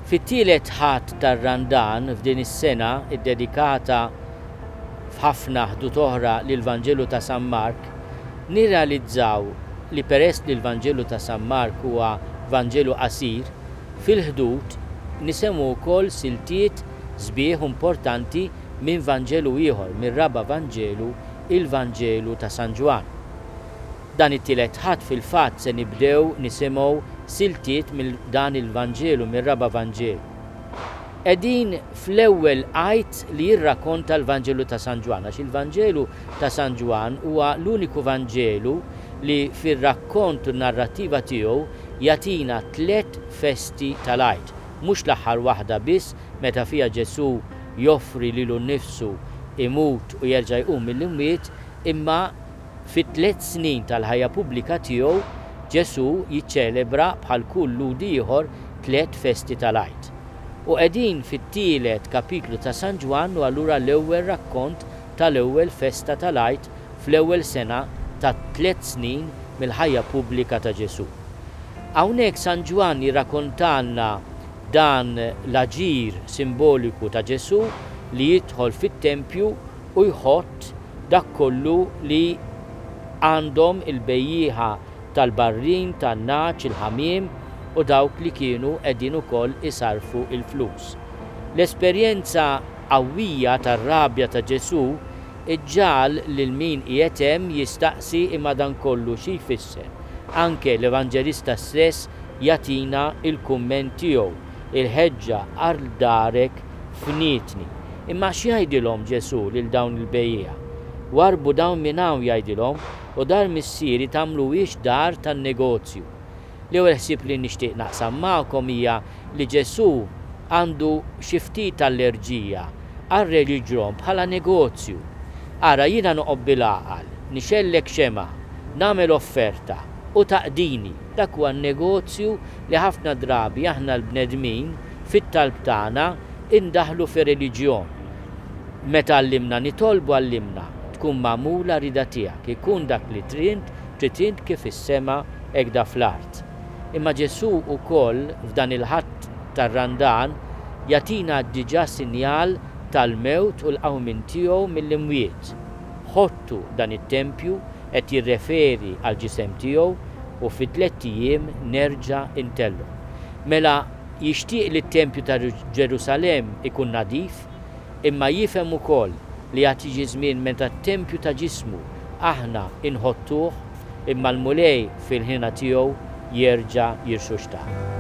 Fit-tielet ħadd tar-Randan f'din is-sena iddedikata f'ħafna ħdut oħra lill-Vanġelu ta' San Mark, nirrealizzaw li peress li l-Vanġelu ta' San Mark huwa Vanġelu qasir, fil-ħdud nisemgħu wkoll siltiet sbieħ importanti minn Vanġelu ieħor, mir-raba' Vanġelu, il-Vanġelu ta' San Ġwan. Dan it-tielet ħadd fil-fatt se nibdew nisimgħu siltiet mill dan il-Vanġelu mir-raba' Vanġelu. Qegħdin fl-ewwel qajt li jirrakkonta l-Vanġelu ta' San Ġwan, għax il-Vanġelu ta' San Ġwan huwa l-uniku Vanġelu li fir-rakkont u narrattiva tiegħu jagħtina 3 festi tal-għajt. Mhux l-aħħar waħda biss meta fiha Ġesu joffri lilu nnifsu imut u jerġa' jqum mill-imwiet, imma fit-3 snin tal-ħajja pubblika tiegħu Ġesu jiċċelebra bħal kull ludi ieħor 3 festi tal-għajt. U qegħdin fit-tielet kapitlu ta' San Ġwan u allura l-ewwel rakkont tal-ewwel festa tal-għajt fl-ewwel sena ta' 3 snin mill-ħajja pubblika ta' Ġesu. Hawnhekk San Ġwan jirrakkontalna dan l-aġir simboliku ta' Ġesu li jidħol fit-tempju u jħott dak kollu li għandhom il-bejjieħa tal-barrin, tan-naċ, il-ħamiem u dawk li kienu qegħdin ukoll isarfu il-flus. L-esperjenza qawwija tar-rabja ta' Ġesu iġġal lil min qiegħed hemm jistaqsi imma dan kollu xi jfisser. Anke l-Evanġelista stess jagħtina il-kumment tiegħu, il-ħeġġa għal darek fnietni. Imma x'jgħidilhom Ġesu lil dawn il-bejjieħa? Warbu dawn minn hawn jgħidilhom u dar missieri tagħmluhiex dar tan-negozju. L-ewwel ħsieb li nixtieq naqsam magħkom hija li Ġesu għandu xi ftit allerġija għar-reliġjon bħala negozju. Ara jiena noqgħod bil-għaqal, nixellek xema, nagħmel offerta u taqdini. Dak huwa negozju li ħafna drabi aħna l-bnedmin fit-talb tagħna indaħlu fir-reliġjon. Meta għallimna nitolbu għallimna tkun magħmula rida tiegħek, ikun dak li trid kif is-sema hekk da fl-art. Imma Ġesu wkoll f'dan il-ħadd tar-Randan jagħtina diġà sinjal tal-mewt u l-qawmin tiegħu mill-imwiet. Ħottu dan it-tempju qed jirreferi għal ġisem tiegħu u fi 3 ijiem nerġa' intellu. Mela jixtieq li t-tempju ta' Ġerusalemm ikun nadif, imma jifhem ukoll li qed jiġi żmien meta t-tempju ta' ġismu aħna inħottuh imma l-mulej fil-ħina tiegħu jerġa' jirxuxtaħ.